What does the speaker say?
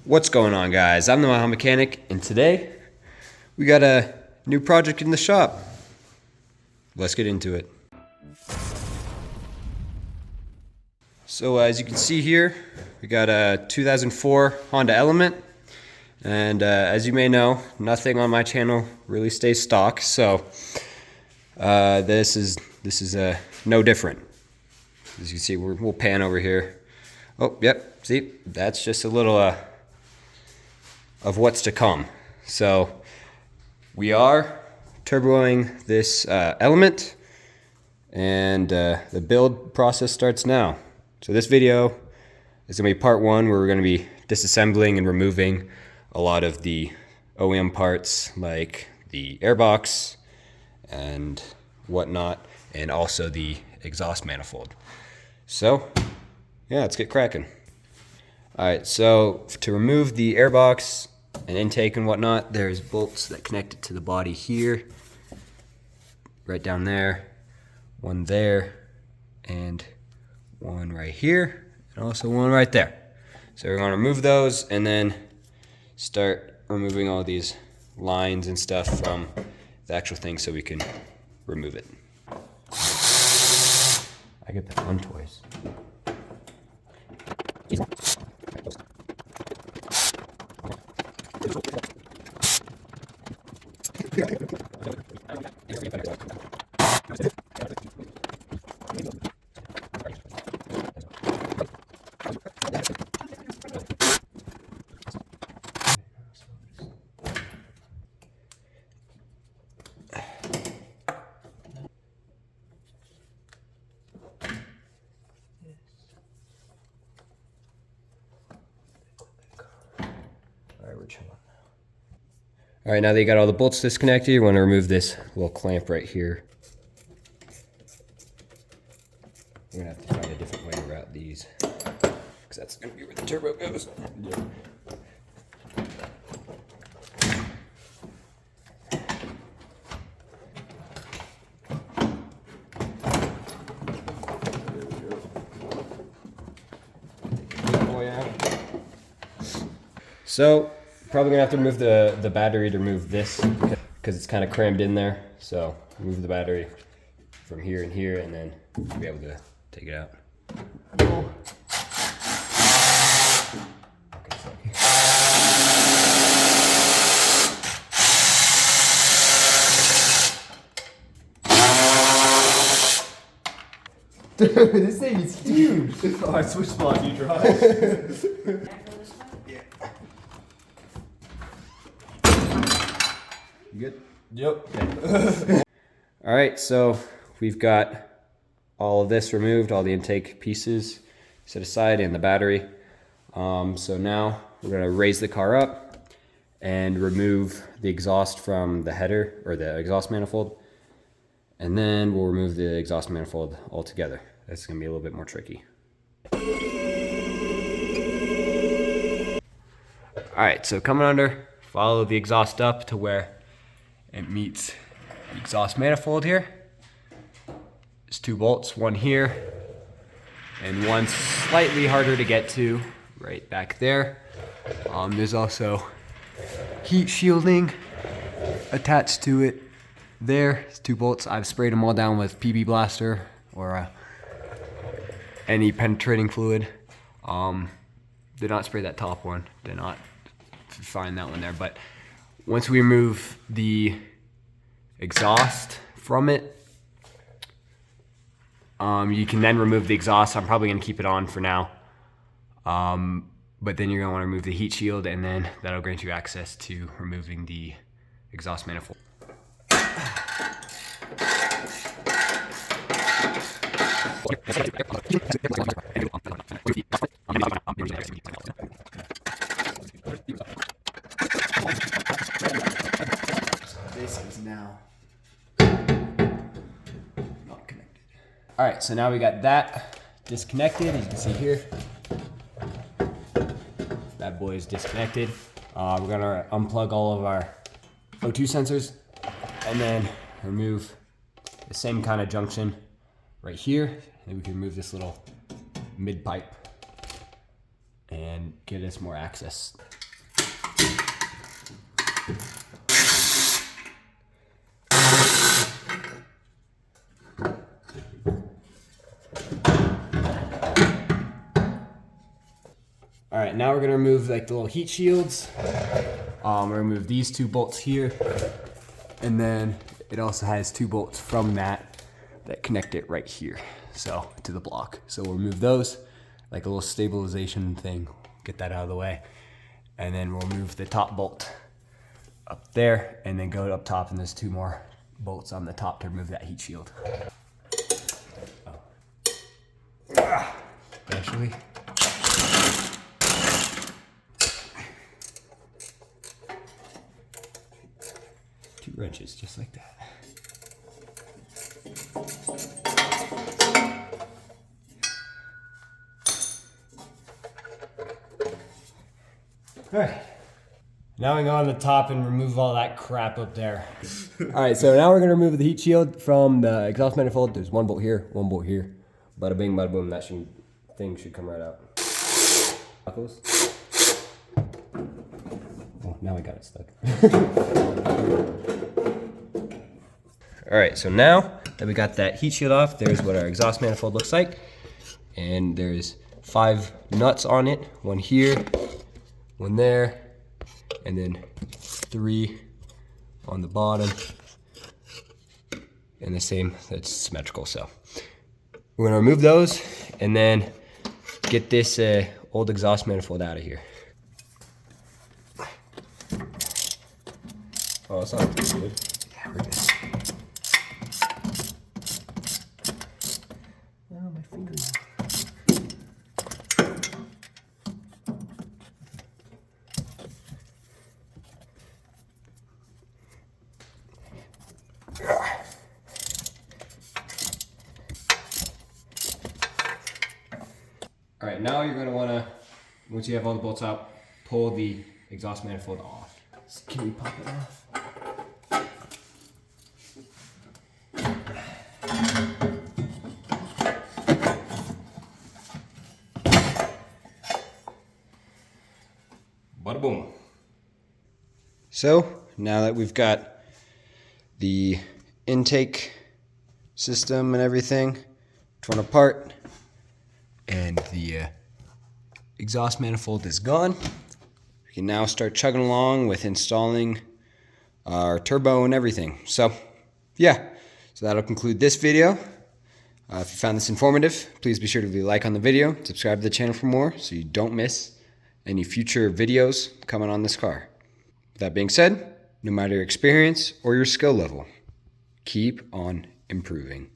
What's going on, guys? I'm the Mile Mechanic, and today we got a new project in the shop. Let's get into it. So as you can see here, we got a 2004 Honda Element, and as you may know, nothing on my channel really stays stock, so this is no different. As you can see, we'll pan over here. Oh, yep, see, that's just a little of what's to come. So we are turboing this Element, and the build process starts now. So this video is going to be part one, where we're going to be disassembling and removing a lot of the OEM parts, like the airbox and whatnot, and also the exhaust manifold. So yeah, let's get cracking. All right, so to remove the airbox and intake and whatnot, there's bolts that connect it to the body here, right down there, one there, and one right here, and also one right there. So we're gonna remove those and then start removing all these lines and stuff from the actual thing so we can remove it. I get the fun toys. We're chilling now. All right, now that you got all the bolts disconnected, you want to remove this little clamp right here. We're gonna have to find a different way to route these, because that's gonna be where the turbo goes. Yep. So, probably gonna have to remove the battery to remove this, because it's kind of crammed in there. So, remove the battery from here and here, and then we'll be able to take it out. Dude, this thing is huge. Oh, I switched spots, you drive. You good? Yep. Okay. All right, so we've got all of this removed, all the intake pieces set aside, and the battery. So now we're gonna raise the car up and remove the exhaust from the header, or the exhaust manifold. And then we'll remove the exhaust manifold altogether. That's gonna be a little bit more tricky. All right, so coming under, follow the exhaust up to where it meets the exhaust manifold here. There's two bolts, one here, and one slightly harder to get to right back there. There's also heat shielding attached to it there. It's two bolts. I've sprayed them all down with PB Blaster or any penetrating fluid. Did not spray that top one. Did not find that one there. But once we remove the exhaust from it, you can then remove the exhaust. I'm probably gonna keep it on for now. But then you're gonna wanna remove the heat shield, and then that'll grant you access to removing the exhaust manifold. This is now not connected. All right, so now we got that disconnected, as you can see here. That boy is disconnected. We're gonna unplug all of our O2 sensors and then remove the same kind of junction right here. And we can remove this little mid pipe and then get us more access. All right, now we're gonna remove like the little heat shields. We're gonna remove these 2 bolts here, and then it also has 2 bolts from that connect it right here, so to the block. So we'll remove those, like a little stabilization thing, get that out of the way, and then we'll move the top bolt up there, and then go up top, and there's 2 more bolts on the top to remove that heat shield. Actually. 2 wrenches, just like that. All right. Now we go on the top and remove all that crap up there. All right, so now we're gonna remove the heat shield from the exhaust manifold. There's 1 bolt here, 1 bolt here. Bada bing, bada boom, that thing should come right out. Knuckles. Oh, now I got it stuck. All right, so now that we got that heat shield off, there's what our exhaust manifold looks like. And there's 5 nuts on it, 1 here, 1 there, and then 3 on the bottom. And the same, that's symmetrical, so. We're gonna remove those and then get this old exhaust manifold out of here. Oh, that's not pretty good. Yeah, we're good. Oh, my fingers. All right, now you're gonna wanna, once you have all the bolts out, pull the exhaust manifold off. So can we pop it off? Bada boom. So now that we've got the intake system and everything torn apart, and the exhaust manifold is gone, we can now start chugging along with installing our turbo and everything. So yeah, so that'll conclude this video. If you found this informative, please be sure to leave a like on the video, subscribe to the channel for more so you don't miss any future videos coming on this car. With that being said, no matter your experience or your skill level, keep on improving.